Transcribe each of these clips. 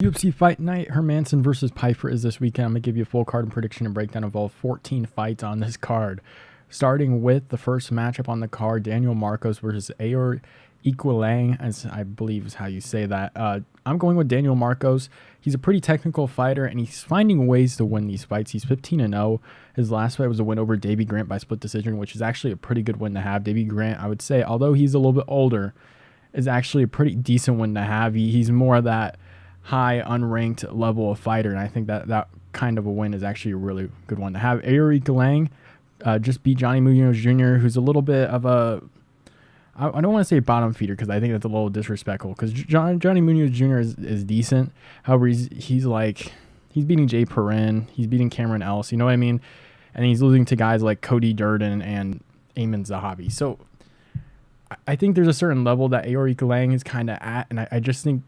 UFC Fight Night, Hermansson versus Pyfer is this weekend. I'm going to give you a full card and prediction and breakdown of all 14 fights on this card. Starting with the first matchup on the card, Daniel Marcos versus Aoriqileng, as I believe is how you say that. I'm going with Daniel Marcos. He's a pretty technical fighter, and he's finding ways to win these fights. He's 15-0. His last fight was a win over Davy Grant by split decision, which is actually a pretty good win to have. Davy Grant, I would say, although he's a little bit older, is actually a pretty decent win to have. He's more of that high unranked level of fighter, and I think that kind of a win is actually a really good one to have. Aoriqileng just beat Johnny Munoz Jr., who's a little bit of a, I don't want to say bottom feeder because I think that's a little disrespectful, because Johnny Munoz Jr. is decent. However, he's beating Jay Perrin, he's beating Cameron Ellis, you know what I mean? And he's losing to guys like Cody Durden and Eamon Zahabi. So I think there's a certain level that Aoriqileng is kind of at, and I just think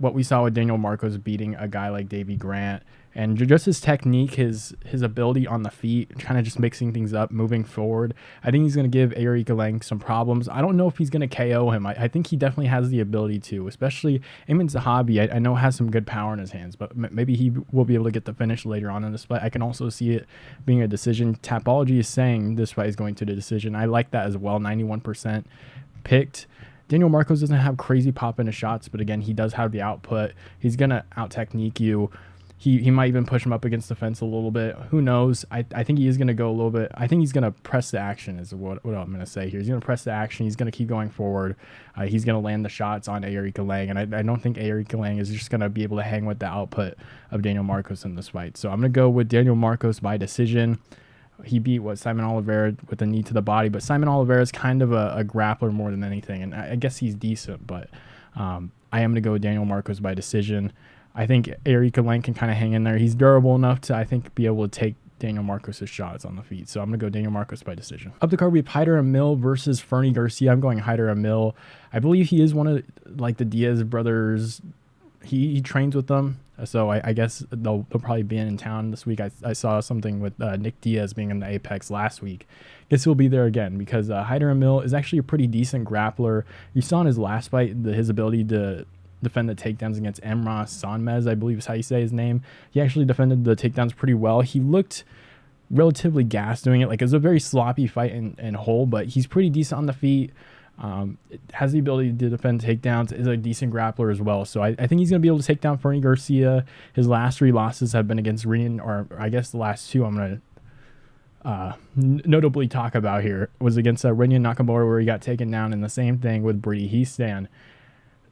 what we saw with Daniel Marcos beating a guy like Davy Grant, and just his technique, his ability on the feet, kind of just mixing things up, moving forward. I think he's going to give Aoriqileng some problems. I don't know if he's going to KO him. I think he definitely has the ability to, especially Eamon Zahabi. I know has some good power in his hands, but maybe he will be able to get the finish later on in this fight. I can also see it being a decision. Tapology is saying this fight is going to the decision. I like that as well. 91% picked. Daniel Marcos doesn't have crazy pop into shots, but again, he does have the output. He's going to out-technique you. He might even push him up against the fence a little bit. Who knows? I think he is going to go a little bit. I think he's going to press the action is what I'm going to say here. He's going to press the action. He's going to keep going forward. He's going to land the shots on Aoriqileng, and I don't think Aoriqileng is just going to be able to hang with the output of Daniel Marcos in this fight. So I'm going to go with Daniel Marcos by decision. He beat Simon Oliveira with a knee to the body, but Simon Oliveira is kind of a grappler more than anything, and I guess he's decent, but I am going to go with Daniel Marcos by decision. I think Aoriqileng can kind of hang in there. He's durable enough to, I think, be able to take Daniel Marcos' shots on the feet, so I'm going to go Daniel Marcos by decision. Up the card, we have Hyder Amil versus Fernie Garcia. I'm going Hyder Amil. I believe he is one of like the Diaz brothers. He trains with them. So I guess they'll probably be in town this week. I saw something with Nick Diaz being in the Apex last week. Guess he'll be there again because Hyder Amil is actually a pretty decent grappler. You saw in his last fight his ability to defend the takedowns against Emrah Sanmez, I believe is how you say his name. He actually defended the takedowns pretty well. He looked relatively gassed doing it. Like, it was a very sloppy fight in whole, but he's pretty decent on the feet. Has the ability to defend takedowns, is a decent grappler as well. So I think he's going to be able to take down Fernie Garcia. His last 3 losses have been against Rinian, or I guess the last 2 I'm going to notably talk about here was against Rinian Nakamura, where he got taken down, and the same thing with Brady Heastan.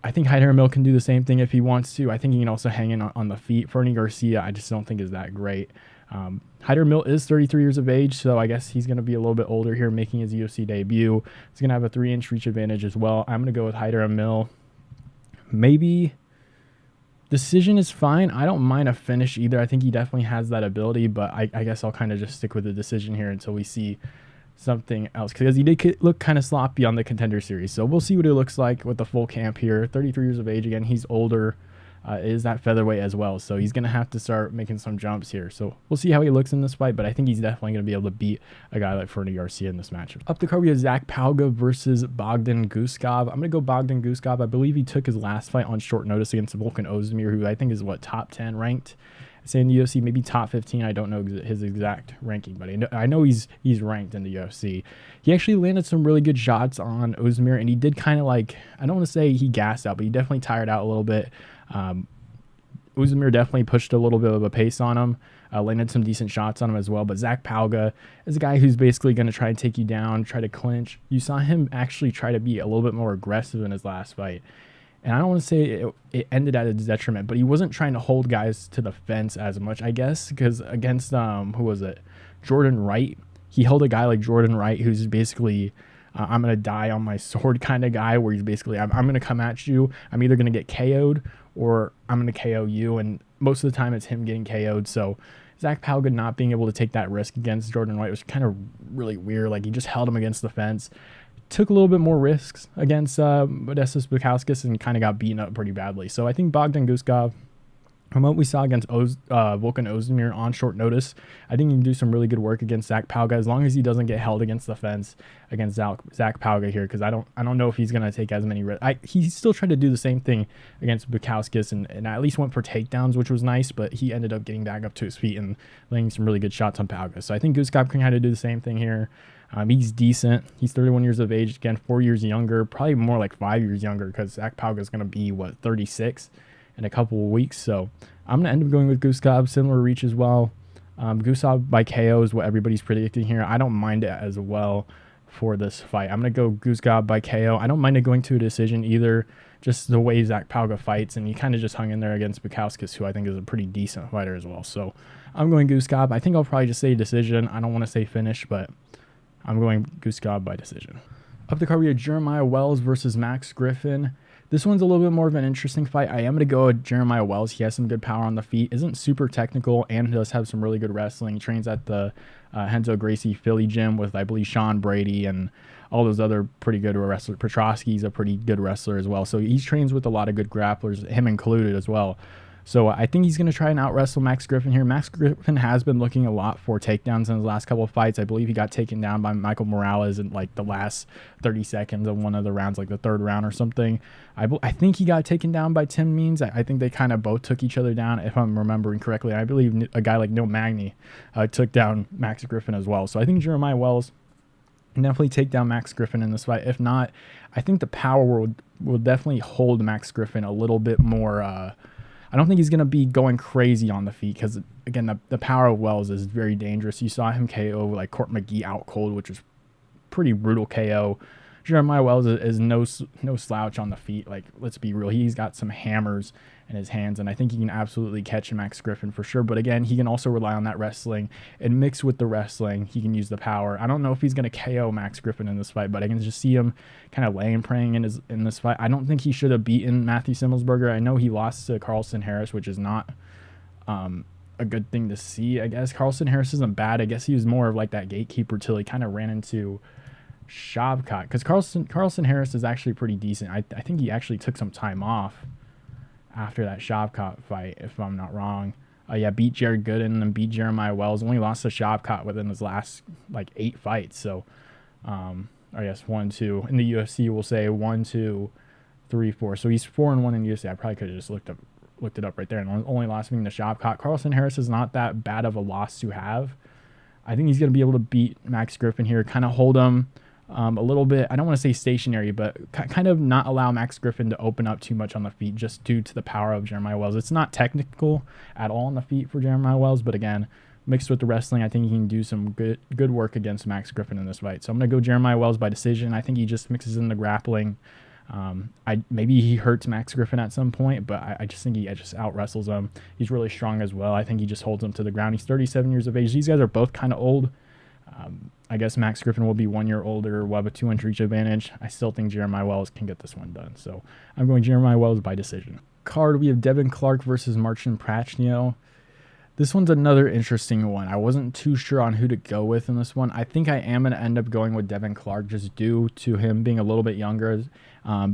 I think Hyder Amil can do the same thing if he wants to. I think he can also hang in on the feet. Fernie Garcia, I just don't think is that great. Hyder Amil is 33 years of age, so I guess he's going to be a little bit older here, making his UFC debut. He's going to have a 3-inch reach advantage as well. I'm going to go with Hyder Amil. Maybe decision is fine. I don't mind a finish either. I think he definitely has that ability, but I guess I'll kind of just stick with the decision here until we see something else, because he did look kind of sloppy on the Contender Series. So we'll see what it looks like with the full camp here. 33 years of age again. He's older. Is that featherweight as well, so he's going to have to start making some jumps here. So we'll see how he looks in this fight, but I think he's definitely going to be able to beat a guy like Fernie Garcia in this matchup. Up the card, we have Zach Pauga versus Bogdan Guskov. I'm going to go Bogdan Guskov. I believe he took his last fight on short notice against Volkan Ozdemir, who I think is, top 10 ranked? I say in the UFC, maybe top 15. I don't know his exact ranking, but I know he's ranked in the UFC. He actually landed some really good shots on Ozdemir, and he did kind of like, I don't want to say he gassed out, but he definitely tired out a little bit. Ozdemir definitely pushed a little bit of a pace on him, landed some decent shots on him as well. But Zach Pauga is a guy who's basically going to try and take you down, try to clinch. You saw him actually try to be a little bit more aggressive in his last fight. And I don't want to say it ended at his detriment, but he wasn't trying to hold guys to the fence as much, I guess, because against, who was it? Jordan Wright. He held a guy like Jordan Wright, who's basically, I'm going to die on my sword kind of guy, where he's basically, I'm going to come at you. I'm either going to get KO'd or I'm going to KO you. And most of the time it's him getting KO'd. So Zach Pauga not being able to take that risk against Jordan Wright was kind of really weird. Like, he just held him against the fence. Took a little bit more risks against Modestas Bukauskas and kind of got beaten up pretty badly. So I think Bogdan Guskov From what we saw against Volkan Ozdemir on short notice, I think he can do some really good work against Zach Pauga as long as he doesn't get held against the fence against Zach Pauga here, because I don't know if he's going to take as many risks. He still tried to do the same thing against Bukauskas and at least went for takedowns, which was nice, but he ended up getting back up to his feet and laying some really good shots on Pauga. So I think Guskov can kind of do the same thing here. He's decent. He's 31 years of age. Again, 4 years younger, probably more like 5 years younger, because Zach Pauga is going to be, 36 in a couple of weeks. So I'm going to end up going with Guskov, similar reach as well. Guskov by KO is what everybody's predicting here. I don't mind it as well for this fight. I'm going to go Guskov by KO. I don't mind it going to a decision either, just the way Zach Pauga fights, and he kind of just hung in there against Bukauskas, who I think is a pretty decent fighter as well. So I'm going Guskov. I think I'll probably just say decision. I don't want to say finish, but I'm going Guskov by decision. Up the card, we have Jeremiah Wells versus Max Griffin. This one's a little bit more of an interesting fight. I am going to go with Jeremiah Wells. He has some good power on the feet, isn't super technical, and does have some really good wrestling. He trains at the Renzo Gracie Fili gym with, I believe, Sean Brady and all those other pretty good wrestlers. Petrosyan's a pretty good wrestler as well. So he trains with a lot of good grapplers, him included as well. So I think he's going to try and out-wrestle Max Griffin here. Max Griffin has been looking a lot for takedowns in his last couple of fights. I believe he got taken down by Michael Morales in like the last 30 seconds of one of the rounds, like the third round or something. I think he got taken down by Tim Means. I think they kind of both took each other down, if I'm remembering correctly. I believe a guy like Neil Magny took down Max Griffin as well. So I think Jeremiah Wells can definitely take down Max Griffin in this fight. If not, I think the power will definitely hold Max Griffin a little bit more. I don't think he's going to be going crazy on the feet because, again, the power of Wells is very dangerous. You saw him KO like Court McGee out cold, which is pretty brutal KO. Jeremiah Wells is no slouch on the feet. Like, let's be real. He's got some hammers in his hands, and I think he can absolutely catch Max Griffin for sure. But again, he can also rely on that wrestling, and mix with the wrestling, he can use the power. I don't know if he's going to KO Max Griffin in this fight, but I can just see him kind of laying praying in this fight. I don't think he should have beaten Matthew Simmelsberger. I know he lost to Carlson Harris, which is not a good thing to see, I guess. Carlson Harris isn't bad. I guess he was more of like that gatekeeper till he kind of ran into Shavkat, because Carlson Harris is actually pretty decent. I think he actually took some time off after that Shavkat fight, if I'm not wrong. Yeah, beat Jared Gooden and then beat Jeremiah Wells. Only lost to Shavkat within his last like 8 fights. So, I guess 1, 2 in the UFC. We'll say 1, 2, 3, 4. So he's 4-1 in the UFC. I probably could have just looked it up right there. And only lost being the Shavkat. Carlson Harris is not that bad of a loss to have. I think he's going to be able to beat Max Griffin here, kind of hold him a little bit. I don't want to say stationary, but kind of not allow Max Griffin to open up too much on the feet just due to the power of Jeremiah Wells. It's not technical at all on the feet for Jeremiah Wells, but again, mixed with the wrestling, I think he can do some good work against Max Griffin in this fight. So I'm going to go Jeremiah Wells by decision. I think he just mixes in the grappling. Maybe he hurts Max Griffin at some point, but I just think he just out wrestles him. He's really strong as well. I think he just holds him to the ground. He's 37 years of age. These guys are both kind of old. I guess Max Griffin will be 1 year older, will have a 2-inch reach advantage. I still think Jeremiah Wells can get this one done. So I'm going Jeremiah Wells by decision. Card, we have Devin Clark versus Marcin Prachnio. This one's another interesting one. I wasn't too sure on who to go with in this one. I think I am going to end up going with Devin Clark just due to him being a little bit younger,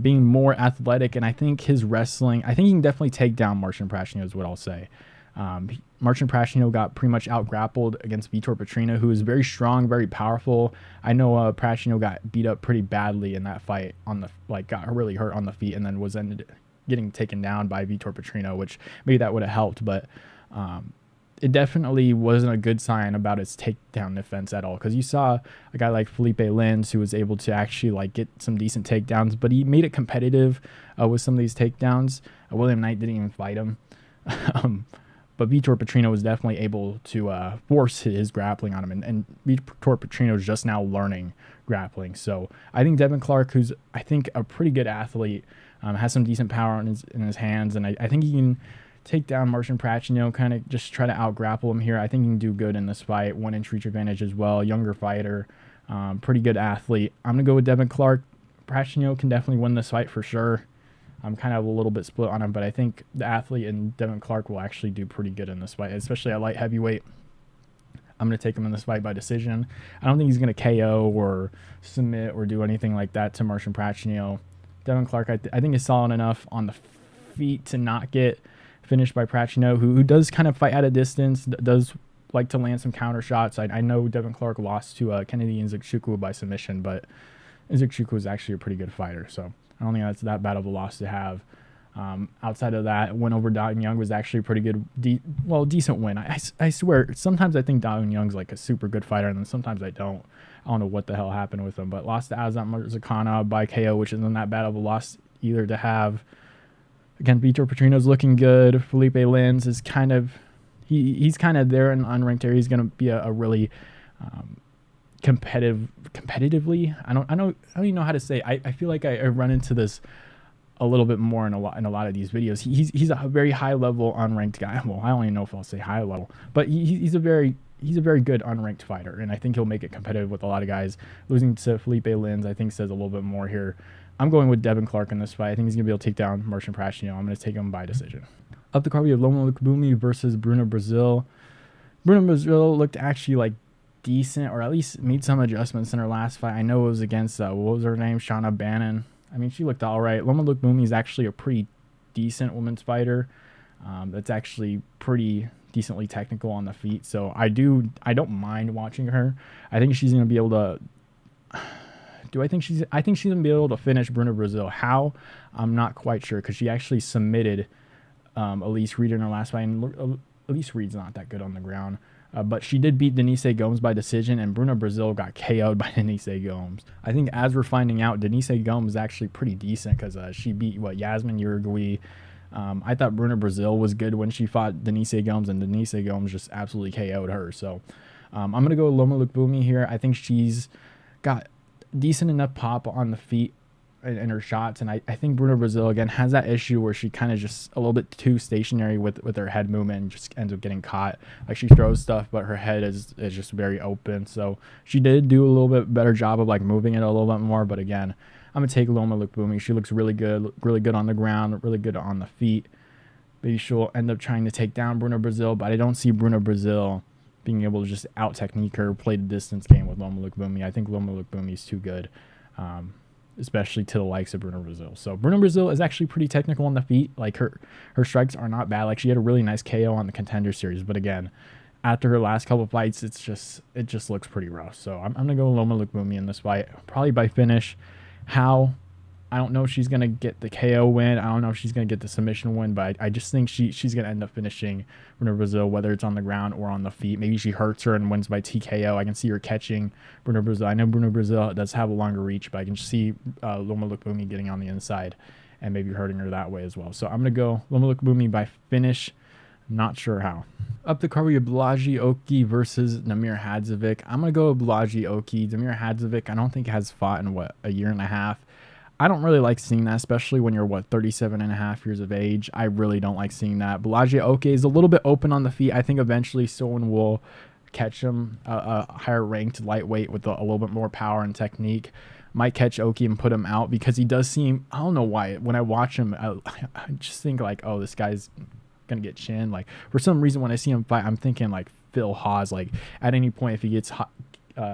being more athletic, and I think his wrestling, I think he can definitely take down Marcin Prachnio is what I'll say. Marcin Prachnio got pretty much out-grappled against Vitor Petrosyan, who is very strong, very powerful. I know Prachnio got beat up pretty badly in that fight, got really hurt on the feet, and then was getting taken down by Vitor Petrosyan, which maybe that would have helped, but it definitely wasn't a good sign about his takedown defense at all, because you saw a guy like Felipe Lins who was able to actually get some decent takedowns, but he made it competitive with some of these takedowns. William Knight didn't even fight him. But Vitor Petrosyan was definitely able to force his grappling on him, and Vitor Petrosyan is just now learning grappling. So I think Devin Clark, who's I think a pretty good athlete, has some decent power in his hands, and I think he can take down Marcin Prachnio, kind of just try to out-grapple him here. I think he can do good in this fight. 1-inch reach advantage as well. Younger fighter, pretty good athlete. I'm going to go with Devin Clark. Prachnio can definitely win this fight for sure. I'm kind of a little bit split on him, but I think the athlete and Devin Clark will actually do pretty good in this fight, especially at light heavyweight. I'm going to take him in this fight by decision. I don't think he's going to KO or submit or do anything like that to Marcin Prachnio. Devin Clark, I think, is solid enough on the feet to not get finished by Prachnio, who does kind of fight at a distance, does like to land some counter shots. I know Devin Clark lost to Kennedy Nzechukwu by submission, but Nzechukwu is actually a pretty good fighter, so I don't think that's that bad of a loss to have. Outside of that, win over Da Young was actually a pretty good, decent win. I swear, sometimes I think Da Young's like a super good fighter, and then sometimes I don't. I don't know what the hell happened with him, but lost to Azat Marzakana by KO, which isn't that bad of a loss either to have. Again, Vitor Petrino's looking good. Felipe Lins is kind of, he's kind of there in unranked area. He's going to be a really competitively. I don't even know how to say. I feel like I run into this a little bit more in a lot of these videos. He's a very high level unranked guy. Well, I don't even know if I'll say high level, but he's a very good unranked fighter, and I think he'll make it competitive with a lot of guys. Losing to Felipe Lins, I think, says a little bit more here. I'm going with Devin Clark in this fight. I think he's going to be able to take down Marcin Prachnio. I'm going to take him by decision. Up the card, we have Loma Lookboonmee versus Bruna Brasil. Bruna Brasil looked actually like decent, or at least made some adjustments in her last fight. I know it was against, what was her name, Shauna Bannon. I mean, she looked all right. Loma Lookboonmee is actually a pretty decent women's fighter. That's actually pretty decently technical on the feet. So I don't mind watching her. I think she's going to be able to... I think she's going to be able to finish Bruna Brasil. How? I'm not quite sure, because she actually submitted Elise Reed in her last fight. And Elise Reed's not that good on the ground. But she did beat Denise Gomes by decision, and Bruna Brasil got KO'd by Denise Gomes. I think as we're finding out, Denise Gomes is actually pretty decent, because she beat, Yasmin Uruguay. I thought Bruna Brasil was good when she fought Denise Gomes, and Denise Gomes just absolutely KO'd her. So I'm going to go with Loma Lookboonmee here. I think she's got decent enough pop on the feet in her shots, and I think Bruna Brasil again has that issue where she kind of just a little bit too stationary with her head movement and just ends up getting caught. Like, she throws stuff, but her head is just very open. So she did do a little bit better job of like moving it a little bit more, but again, I'm gonna take Loma Lookboonmee. She looks really good on the ground, really good on the feet. Maybe she'll end up trying to take down Bruna Brasil, but I don't see Bruna Brasil being able to just out technique her, play the distance game with Loma Lookboonmee. I think Loma Lookboonmee is too good, especially to the likes of Bruna Brasil. So Bruna Brasil is actually pretty technical on the feet. Like, her strikes are not bad. Like, she had a really nice KO on the Contender Series, but again, after her last couple of fights, it just looks pretty rough. So I'm gonna go Loma Lookboonmee in this fight, probably by finish. How? I don't know if she's going to get the KO win. I don't know if she's going to get the submission win, but I just think she's going to end up finishing Bruna Brasil, whether it's on the ground or on the feet. Maybe she hurts her and wins by TKO. I can see her catching Bruna Brasil. I know Bruna Brasil does have a longer reach, but I can see Loma Lookboonmee getting on the inside and maybe hurting her that way as well. So I'm going to go Loma Lookboonmee by finish. Not sure how. Up the card, we have Bolaji Oki versus Damir Hadžović. I'm going to go Bolaji Oki. Damir Hadžović, I don't think has fought in, a year and a half. I don't really like seeing that, especially when you're, 37 and a half years of age. I really don't like seeing that. Bolaji Oki is a little bit open on the feet. I think eventually someone will catch him, a higher ranked lightweight with a little bit more power and technique. Might catch Oki and put him out, because he does seem, I don't know why, when I watch him, I just think like, oh, this guy's going to get chin. Like, for some reason, when I see him fight, I'm thinking like Phil Haas. Like, at any point, if he gets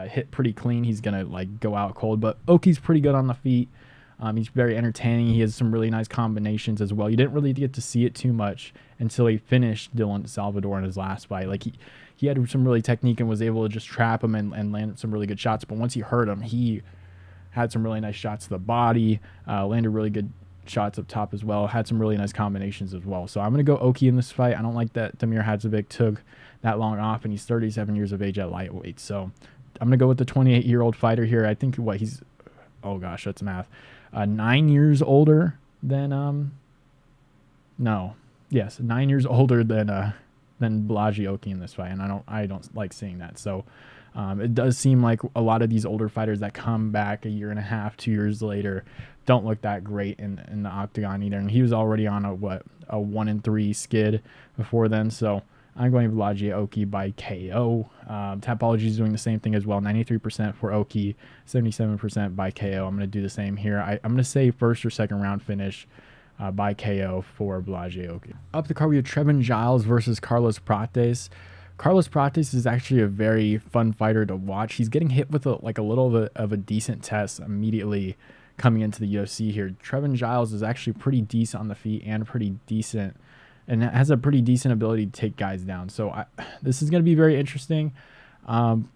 hit pretty clean, he's going to like go out cold. But Oki's pretty good on the feet. He's very entertaining. He has some really nice combinations as well. You didn't really get to see it too much until he finished Dylan Salvador in his last fight. Like, he had some really technique and was able to just trap him and land some really good shots. But once he hurt him, he had some really nice shots to the body, landed really good shots up top as well, had some really nice combinations as well. So I'm going to go Oki in this fight. I don't like that Damir Hadžović took that long off, and he's 37 years of age at lightweight. So I'm going to go with the 28-year-old fighter here. I think he's, oh gosh, that's math. 9 years older than 9 years older than Bolaji Oki in this fight, and I don't like seeing that. So it does seem like a lot of these older fighters that come back a year and a half, 2 years later, don't look that great in the octagon either. And he was already on a 1-3 skid before then. So I'm going Bolaji Oki by KO. Tapology is doing the same thing as well. 93% for Oki, 77% by KO. I'm going to do the same here. I'm going to say first or second round finish by KO for Bolaji Oki. Up the card, we have Trevin Giles versus Carlos Prates. Carlos Prates is actually a very fun fighter to watch. He's getting hit with a little of a decent test immediately coming into the UFC here. Trevin Giles is actually pretty decent on the feet and pretty decent and has a pretty decent ability to take guys down. So this is going to be very interesting.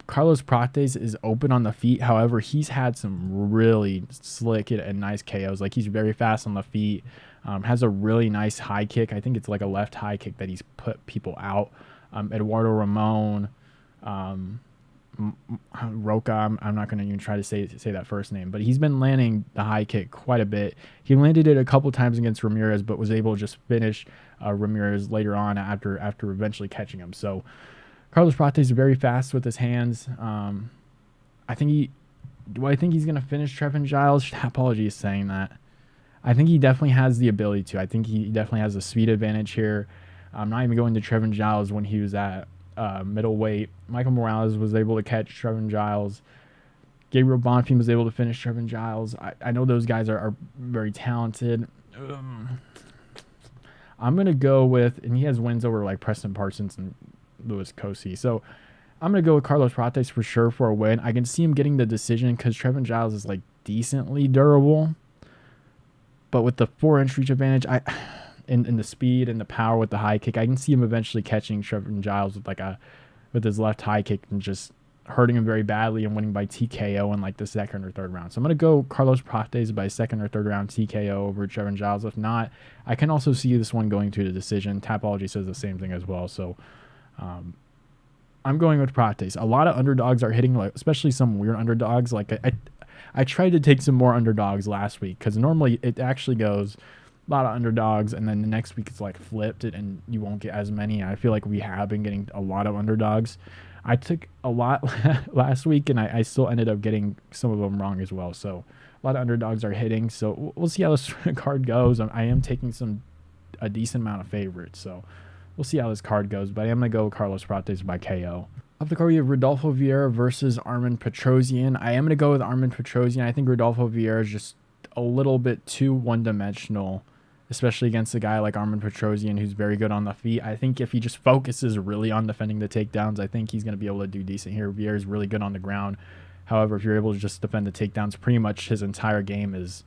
Carlos Prates is open on the feet. However, he's had some really slick and nice KOs. Like, he's very fast on the feet. Has a really nice high kick. I think it's like a left high kick that he's put people out. Eduardo Ramon, Roca, I'm not going to even try to say that first name, but he's been landing the high kick quite a bit. He landed it a couple times against Ramirez, but was able to just finish Ramirez later on after eventually catching him. So Carlos Prates is very fast with his hands. I think he's going to finish Trevin Giles? Apologies saying that. I think he definitely has the ability to. I think he definitely has a speed advantage here. I'm not even going to Trevin Giles when he was at middleweight. Michael Morales was able to catch Trevin Giles. Gabriel Bonfim was able to finish Trevin Giles. I know those guys are very talented. I'm going to go with, and he has wins over like Preston Parsons and Louis Cosi. So I'm going to go with Carlos Prates for sure for a win. I can see him getting the decision because Trevin Giles is like decently durable. But with the 4-inch reach advantage, in the speed and the power with the high kick, I can see him eventually catching Trevin Giles with his left high kick and just hurting him very badly and winning by TKO in like the second or third round. So I'm going to go Carlos Prates by second or third round TKO over Trevin Giles. If not, I can also see this one going to the decision. Tapology says the same thing as well. So I'm going with Prates. A lot of underdogs are hitting, like, especially some weird underdogs. Like I tried to take some more underdogs last week because normally it actually goes a lot of underdogs and then the next week it's like flipped it and you won't get as many. I feel like we have been getting a lot of underdogs. I took a lot last week and I still ended up getting some of them wrong as well. So a lot of underdogs are hitting. So we'll see how this card goes. I am taking a decent amount of favorites. So we'll see how this card goes. But I am going to go Carlos Prates by KO. Up the card, we have Rodolfo Vieira versus Armen Petrosyan. I am going to go with Armen Petrosyan. I think Rodolfo Vieira is just a little bit too one-dimensional, especially against a guy like Armen Petrosyan who's very good on the feet. I think if he just focuses really on defending the takedowns, I think he's going to be able to do decent here. Vieira is really good on the ground. However, if you're able to just defend the takedowns, pretty much his entire game is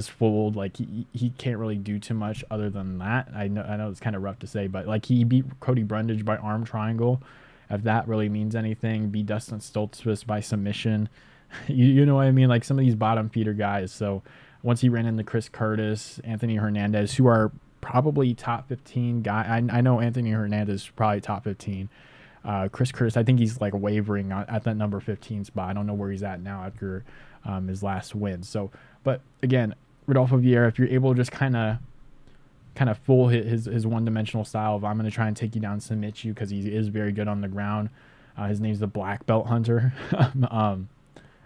fooled. Like he can't really do too much other than that. I know it's kind of rough to say, but like he beat Cody Brundage by arm triangle. If that really means anything, beat Dustin Stoltzfus by submission. You know what I mean? Like some of these bottom feeder guys. So once he ran into Chris Curtis, Anthony Hernandez, who are probably top 15 guy. I know Anthony Hernandez is probably top 15. Chris Curtis, I think he's like wavering at that number 15 spot. I don't know where he's at now after his last win. So, but again, Rodolfo Vieira, if you're able to just kind of fool his one-dimensional style of I'm going to try and take you down, submit you, because he is very good on the ground. His name's the Black Belt Hunter.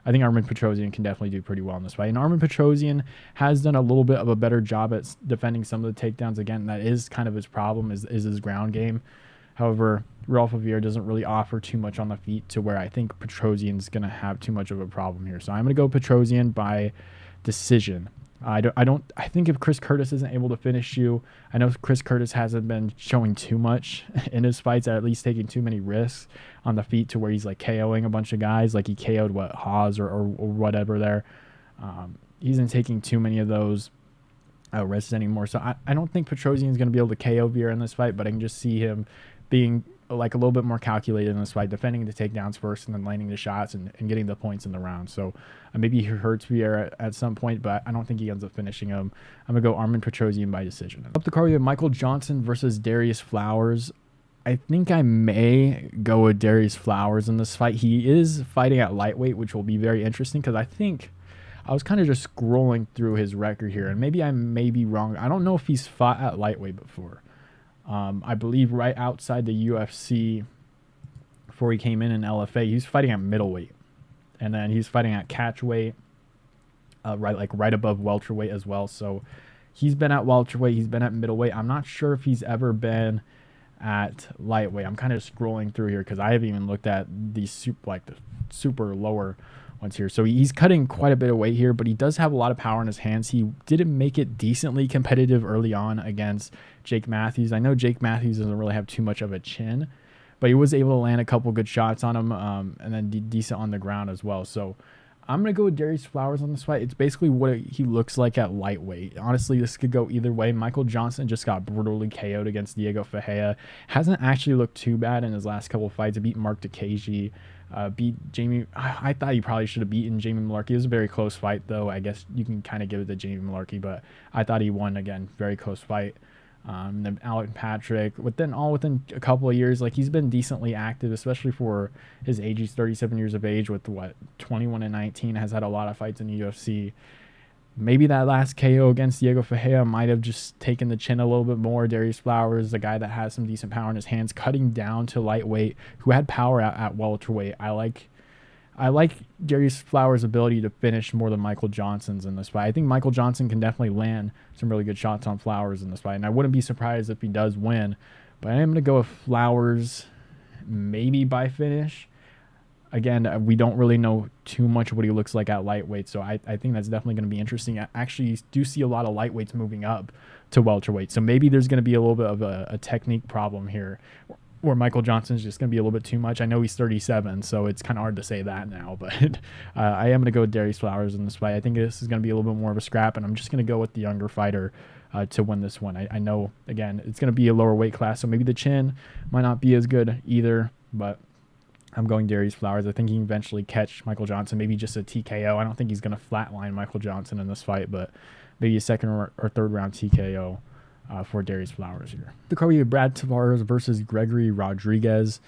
I think Armen Petrosyan can definitely do pretty well in this fight. And Armen Petrosyan has done a little bit of a better job at defending some of the takedowns. Again, that is kind of his problem, is his ground game. However, Rodolfo Vieira doesn't really offer too much on the feet to where I think Petrosyan's going to have too much of a problem here. So I'm going to go Petrosyan by decision. I think if Chris Curtis isn't able to finish you, I know Chris Curtis hasn't been showing too much in his fights, at least taking too many risks on the feet to where he's like KOing a bunch of guys, like he KO'd Haas or whatever there. He isn't taking too many of those risks anymore. So I don't think Petrosyan is going to be able to KO Vieira in this fight, but I can just see him being like a little bit more calculated in this fight, defending the takedowns first and then landing the shots and getting the points in the round. So maybe he hurts Vieira at some point, but I don't think he ends up finishing him. I'm going to go Armen Petrosyan by decision. Up the card, we have Michael Johnson versus Darius Flowers. I think I may go with Darius Flowers in this fight. He is fighting at lightweight, which will be very interesting because I think I was kind of just scrolling through his record here, and maybe I may be wrong. I don't know if he's fought at lightweight before. I believe right outside the UFC, before he came in LFA, he was fighting at middleweight, and then he's fighting at catchweight, right above welterweight as well. So he's been at welterweight, he's been at middleweight. I'm not sure if he's ever been at lightweight. I'm kind of scrolling through here because I haven't even looked at these the super lower ones here. So he's cutting quite a bit of weight here, but he does have a lot of power in his hands. He didn't make it decently competitive early on against Jake Matthews. I know Jake Matthews doesn't really have too much of a chin, but he was able to land a couple good shots on him, and then decent on the ground as well. So I'm going to go with Darius Flowers on this fight. It's basically what he looks like at lightweight. Honestly, this could go either way. Michael Johnson just got brutally KO'd against Diego Ferreira. Hasn't actually looked too bad in his last couple of fights. He beat Mark Dekaji, beat Jamie. I thought he probably should have beaten Jamie Malarkey. It was a very close fight, though. I guess you can kind of give it to Jamie Malarkey, but I thought he won again. Very close fight. Then Alec Patrick, within a couple of years, like he's been decently active, especially for his age. He's 37 years of age with 21-19, has had a lot of fights in the UFC. Maybe that last KO against Diego Ferreira might have just taken the chin a little bit more. Darius Flowers, the guy that has some decent power in his hands, cutting down to lightweight, who had power at welterweight. I like Darius Flowers' ability to finish more than Michael Johnson's in this fight. I think Michael Johnson can definitely land some really good shots on Flowers in this fight, and I wouldn't be surprised if he does win. But I am going to go with Flowers, maybe by finish. Again, we don't really know too much of what he looks like at lightweight, so I think that's definitely going to be interesting. I actually do see a lot of lightweights moving up to welterweight, so maybe there's going to be a little bit of a technique problem here, where Michael Johnson's just going to be a little bit too much. I know he's 37, so it's kind of hard to say that now, but I am going to go with Darius Flowers in this fight. I think this is going to be a little bit more of a scrap, and I'm just going to go with the younger fighter to win this one. I know, again, it's going to be a lower weight class, so maybe the chin might not be as good either, but I'm going Darius Flowers. I think he can eventually catch Michael Johnson, maybe just a TKO. I don't think he's going to flatline Michael Johnson in this fight, but maybe a second or third round TKO. For Darius Flowers here. The card we have Brad Tavares versus Gregory Rodriguez.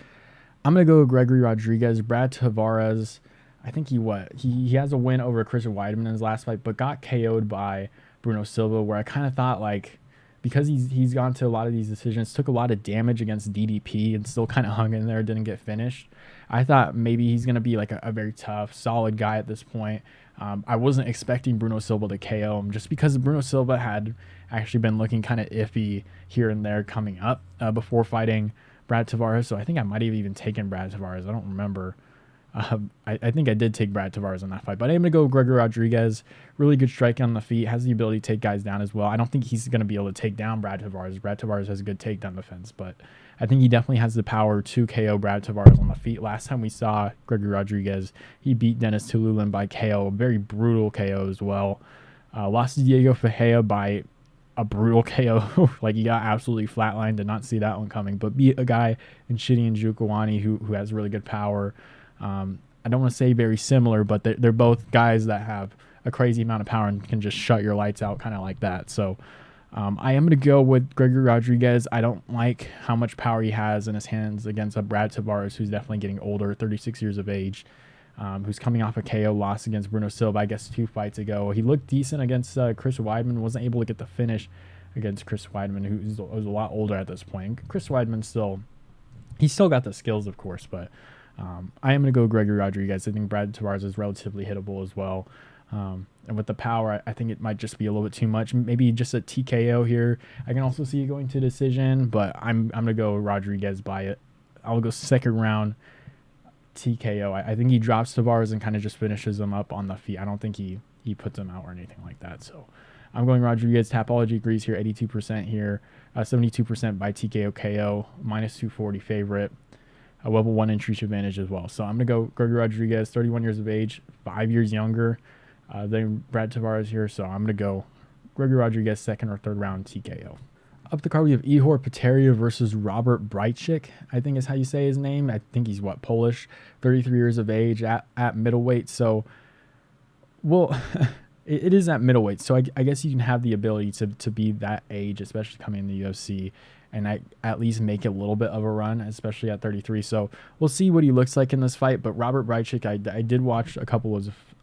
I'm going to go with Gregory Rodriguez. Brad Tavares, I think he has a win over Chris Weidman in his last fight, but got KO'd by Bruno Silva, where I kind of thought, like, because he's gone to a lot of these decisions, took a lot of damage against DDP and still kind of hung in there, didn't get finished. I thought maybe he's going to be like a very tough, solid guy at this point. I wasn't expecting Bruno Silva to KO him just because Bruno Silva had actually been looking kind of iffy here and there coming up before fighting Brad Tavares. So I think I might have even taken Brad Tavares. I don't remember. I think I did take Brad Tavares on that fight, but I'm going to go Gregory Rodriguez. Really good striking on the feet, has the ability to take guys down as well. I don't think he's going to be able to take down Brad Tavares. Brad Tavares has a good takedown defense, but I think he definitely has the power to KO Brad Tavares on the feet. Last time we saw Gregory Rodriguez, he beat Dennis Tululin by KO, a very brutal KO as well. Lost to Diego Ferreira by a brutal KO. Like, he got absolutely flatlined. Did not see that one coming, but beat a guy in Shidi Njokuani who has really good power. I don't want to say very similar, but they're both guys that have a crazy amount of power and can just shut your lights out kind of like that. So I am going to go with Gregory Rodriguez. I don't like how much power he has in his hands against a Brad Tavares, who's definitely getting older, 36 years of age, who's coming off a KO loss against Bruno Silva, I guess 2 fights ago. He looked decent against Chris Weidman, wasn't able to get the finish against Chris Weidman, who's a lot older at this point. Chris Weidman he's still got the skills, of course, but I am going to go Gregory Rodriguez. I think Brad Tavares is relatively hittable as well. And with the power, I think it might just be a little bit too much. Maybe just a TKO here. I can also see it going to decision, but I'm going to go Rodriguez by it. I'll go second round TKO. I think he drops Tavares and kind of just finishes him up on the feet. I don't think he puts him out or anything like that. So I'm going Rodriguez. Tapology agrees here, 82% here, 72% by TKO KO, minus 240 favorite. A level 1 entry advantage as well. So I'm going to go Gregory Rodriguez, 31 years of age, 5 years younger than Brad Tavares here. So I'm going to go Gregory Rodriguez, second or third round TKO. Up the card, we have Ihor Potieria versus Robert Bryczek, I think is how you say his name. I think he's Polish, 33 years of age at middleweight. So, well, it is at middleweight. So I guess you can have the ability to be that age, especially coming in the UFC, and at least make a little bit of a run, especially at 33. So we'll see what he looks like in this fight. But Robert Bryczek, I did watch a couple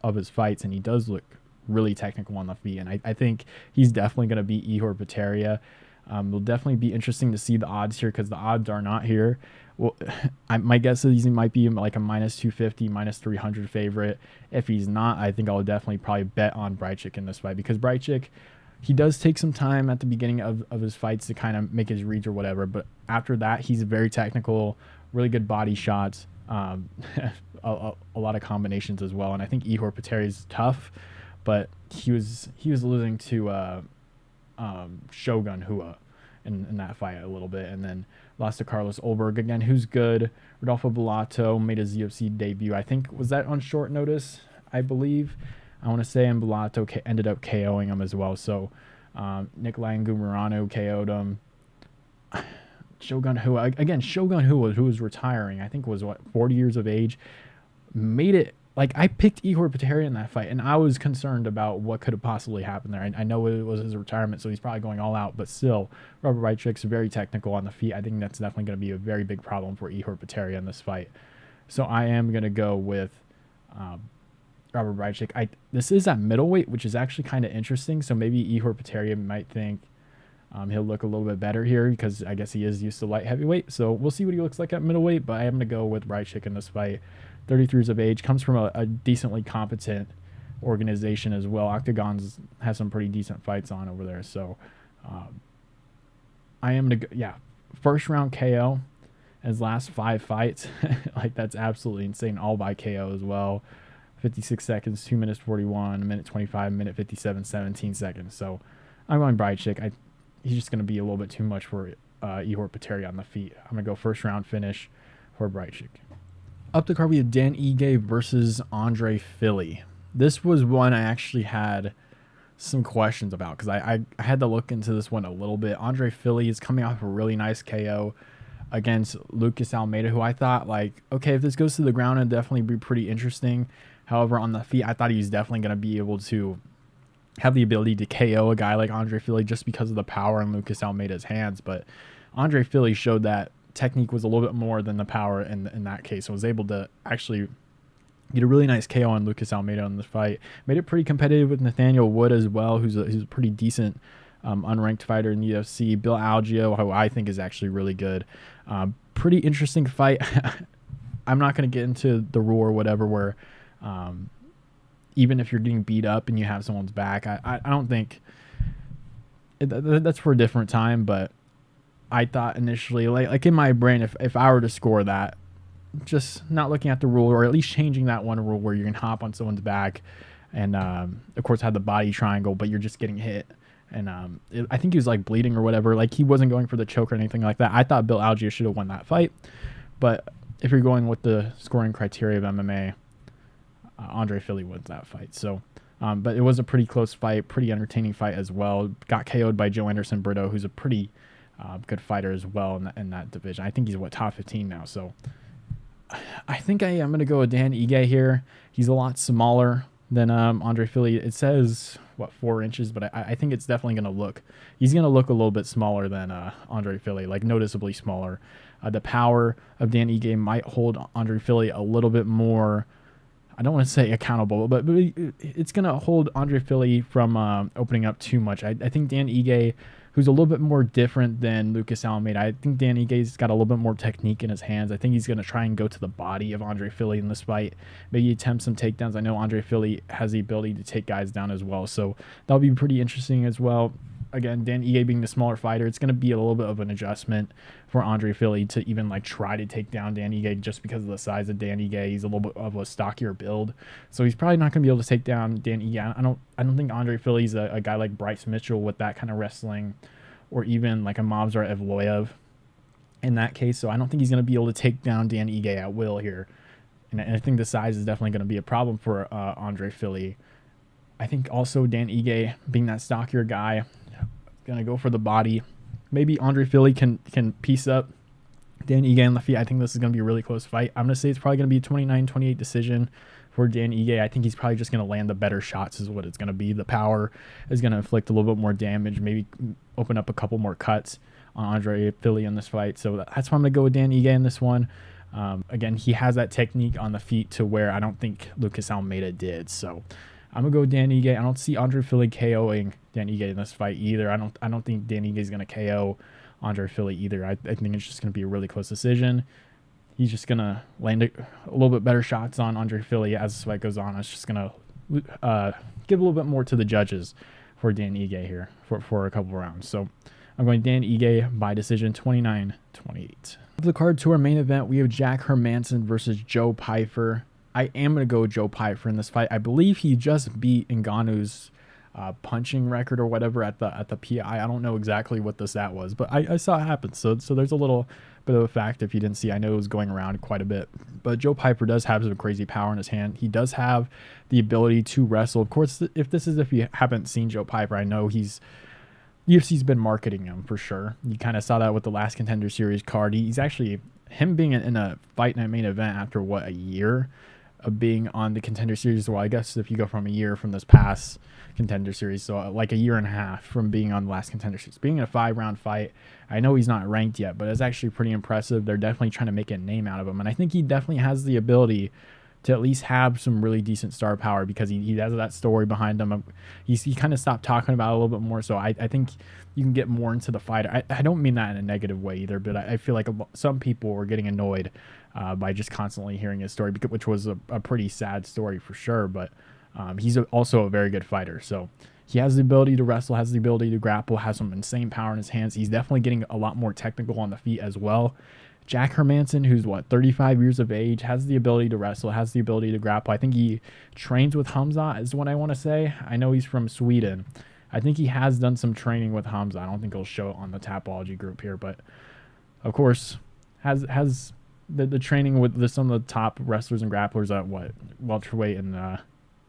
of his fights, and he does look really technical on the feet. And I think he's definitely going to beat Ihor Potieria. It'll definitely be interesting to see the odds here because the odds are not here. Well, my guess is he might be like a minus 250, minus 300 favorite. If he's not, I think I'll definitely probably bet on Bryczek in this fight because Bryczek, he does take some time at the beginning of his fights to kind of make his reads or whatever. But after that, he's very technical, really good body shots, a lot of combinations as well. And I think Ihor Potieria is tough, but he was losing to Shogun Hua in that fight a little bit, and then lost to Carlos Olberg again, who's good. Rodolfo Bellato made his UFC debut. I think was that on short notice. I believe. I want to say Mbalato ended up KOing him as well. So Nikolai Ngumuranu KO'd him. Shogun Hu, again, Shogun Hu was retiring. I think was 40 years of age. Made it. Like, I picked Ihor Potieria in that fight, and I was concerned about what could have possibly happened there. I know it was his retirement, so he's probably going all out, but still, Robert Bryczek's very technical on the feet. I think that's definitely going to be a very big problem for Ihor Potieria in this fight. So I am going to go with Robert Bryczek. This is at middleweight, which is actually kind of interesting, so maybe Ihor Potieria might think he'll look a little bit better here because I guess he is used to light heavyweight. So we'll see what he looks like at middleweight, but I am going to go with Bryczek in this fight. 33 years of age, comes from a decently competent organization as well. Octagon's has some pretty decent fights on over there. So I am going to go, first round KO his last 5 fights. Like, that's absolutely insane. All by KO as well. 56 seconds, 2 minutes 41, minute 25, minute 57, 17 seconds. So I'm going Bryczek. He's just going to be a little bit too much for Ihor Potieria on the feet. I'm going to go first round finish for Bryczek. Up the card, we have Dan Ige versus Andre Fili. This was one I actually had some questions about because I had to look into this one a little bit. Andre Fili is coming off a really nice KO against Lucas Almeida, who I thought, like, okay, if this goes to the ground, it'd definitely be pretty interesting. However, on the feet, I thought he was definitely going to be able to have the ability to KO a guy like Andre Fili just because of the power in Lucas Almeida's hands. But Andre Fili showed that technique was a little bit more than the power in that case. I was able to actually get a really nice KO on Lucas Almeida in the fight. Made it pretty competitive with Nathaniel Wood as well, who's a pretty decent unranked fighter in the UFC. Bill Algeo, who I think is actually really good. Pretty interesting fight. I'm not going to get into the rule or whatever where even if you're getting beat up and you have someone's back, I don't think that's for a different time, but I thought initially, like in my brain, if I were to score that, just not looking at the rule, or at least changing that one rule where you can hop on someone's back and, of course, have the body triangle, but you're just getting hit. And I think he was like bleeding or whatever. Like, he wasn't going for the choke or anything like that. I thought Bill Algeo should have won that fight. But if you're going with the scoring criteria of MMA, Andre Fili wins that fight. So, but it was a pretty close fight, pretty entertaining fight as well. Got KO'd by Joe Anderson Brito, who's a pretty good fighter as well in that division. I think he's top 15 now. So I think I'm going to go with Dan Ige here. He's a lot smaller than Andre Fili. It says 4 inches, but I think it's definitely going to look. He's going to look a little bit smaller than Andre Fili, like noticeably smaller. The power of Dan Ige might hold Andre Fili a little bit more. I don't want to say accountable, but it's going to hold Andre Fili from opening up too much. I think Dan Ige, who's a little bit more different than Lucas Almeida. I think Dan Ige's got a little bit more technique in his hands. I think he's going to try and go to the body of Andre Fili in this fight. Maybe attempt some takedowns. I know Andre Fili has the ability to take guys down as well, so that'll be pretty interesting as well. Again, Dan Ige being the smaller fighter, it's going to be a little bit of an adjustment for Andre Fili to even like try to take down Dan Ige just because of the size of Dan Ige. He's a little bit of a stockier build, so he's probably not going to be able to take down Dan Ige. I don't think Andre Fili's a guy like Bryce Mitchell with that kind of wrestling, or even like a Movsar Evloev in that case. So I don't think he's going to be able to take down Dan Ige at will here, and I think the size is definitely going to be a problem for Andre Fili. I think also Dan Ige being that stockier guy, going to go for the body. Maybe Andre Fili can piece up Dan Ige on the feet. I think this is going to be a really close fight. I'm going to say it's probably going to be a 29-28 decision for Dan Ige. I think he's probably just going to land the better shots is what it's going to be. The power is going to inflict a little bit more damage, maybe open up a couple more cuts on Andre Fili in this fight. So that's why I'm going to go with Dan Ige in this one. Again, he has that technique on the feet to where I don't think Lucas Almeida did. So I'm going to go with Dan Ige. I don't see Andre Fili KOing Dan Ige in this fight either. I don't think Dan Ige is going to KO Andre Fili either. I think it's just going to be a really close decision. He's just going to land a little bit better shots on Andre Fili as this fight goes on. It's just going to give a little bit more to the judges for Dan Ige here for a couple rounds. So I'm going Dan Ige by decision 29-28. For the card to our main event, we have Jack Hermansson versus Joe Pyfer. I am going to go with Joe Pyfer in this fight. I believe he just beat Ngannou's punching record or whatever at the PI. I don't know exactly what the stat was, but I saw it happen. So there's a little bit of a fact if you didn't see. I know it was going around quite a bit, but Joe Pyfer does have some crazy power in his hand. He does have the ability to wrestle. Of course, if you haven't seen Joe Pyfer, I know UFC's been marketing him for sure. You kind of saw that with the last Contender Series card. He's actually, him being in a fight night main event after a year of being on the Contender Series. Well, I guess if you go from a year from this past Contender Series, so like a year and a half from being on the last Contender Series, being in a 5-round fight. I know he's not ranked yet, but it's actually pretty impressive. They're definitely trying to make a name out of him, and I think he definitely has the ability to at least have some really decent star power because he has that story behind him. He kind of stopped talking about it a little bit more, so I think you can get more into the fight. I don't mean that in a negative way either, but I feel like some people were getting annoyed by just constantly hearing his story, which was a pretty sad story for sure, but he's also a very good fighter. So he has the ability to wrestle, has the ability to grapple, has some insane power in his hands. He's definitely getting a lot more technical on the feet as well. Jack Hermansson, who's 35 years of age, has the ability to wrestle, has the ability to grapple. I think he trains with Hamza is what I want to say. I know he's from Sweden. I think he has done some training with Hamza. I don't think he'll show it on the Tapology group here, but of course has the training with some of the top wrestlers and grapplers at welterweight and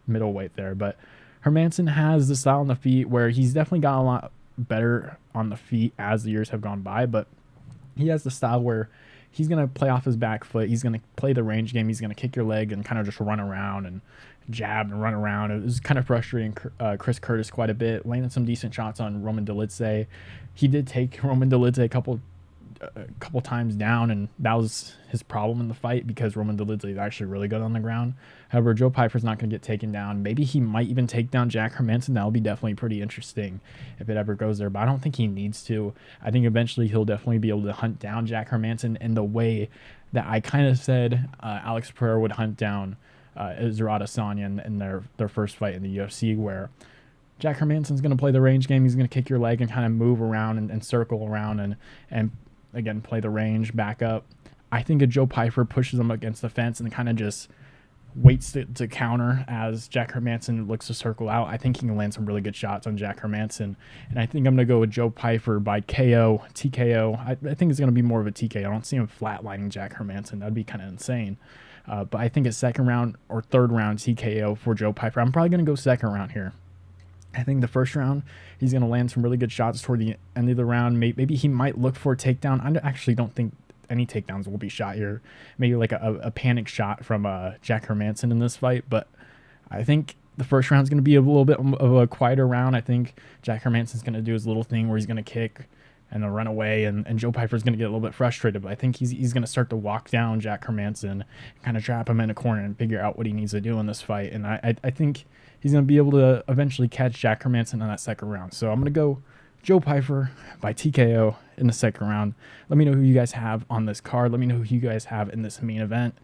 middleweight there. But Hermansson has the style on the feet where he's definitely got a lot better on the feet as the years have gone by, but he has the style where he's going to play off his back foot. He's going to play the range game. He's going to kick your leg and kind of just run around and jab and run around. It was kind of frustrating Chris Curtis quite a bit, landed some decent shots on Roman Dolidze. He did take Roman Dolidze a couple times down, and that was his problem in the fight because Roman Dolidze is actually really good on the ground. However, Joe Pyfer's not going to get taken down. Maybe he might even take down Jack Hermansson. That'll be definitely pretty interesting if it ever goes there, but I don't think he needs to. I think eventually he'll definitely be able to hunt down Jack Hermansson in the way that I kind of said Alex Pereira would hunt down Israel Adesanya in their first fight in the UFC, where Jack Hermansson's going to play the range game. He's going to kick your leg and kind of move around and circle around and again, play the range, back up. I think a Joe Pyfer pushes him against the fence and kind of just waits to counter as Jack Hermansson looks to circle out. I think he can land some really good shots on Jack Hermansson. And I think I'm going to go with Joe Pyfer by TKO. I think it's going to be more of a TKO. I don't see him flatlining Jack Hermansson. That'd be kind of insane. But I think a second round or third round TKO for Joe Pyfer. I'm probably going to go second round here. I think the first round, he's going to land some really good shots toward the end of the round. Maybe he might look for a takedown. I actually don't think any takedowns will be shot here. Maybe like a panic shot from Jack Hermansson in this fight. But I think the first round is going to be a little bit of a quieter round. I think Jack Hermansson's going to do his little thing where he's going to kick and they'll run away, and Joe Pyfer's going to get a little bit frustrated. But I think he's going to start to walk down Jack Hermansson, kind of trap him in a corner and figure out what he needs to do in this fight. And I think he's going to be able to eventually catch Jack Hermansson in that second round. So I'm going to go Joe Pyfer by TKO in the second round. Let me know who you guys have on this card. Let me know who you guys have in this main event.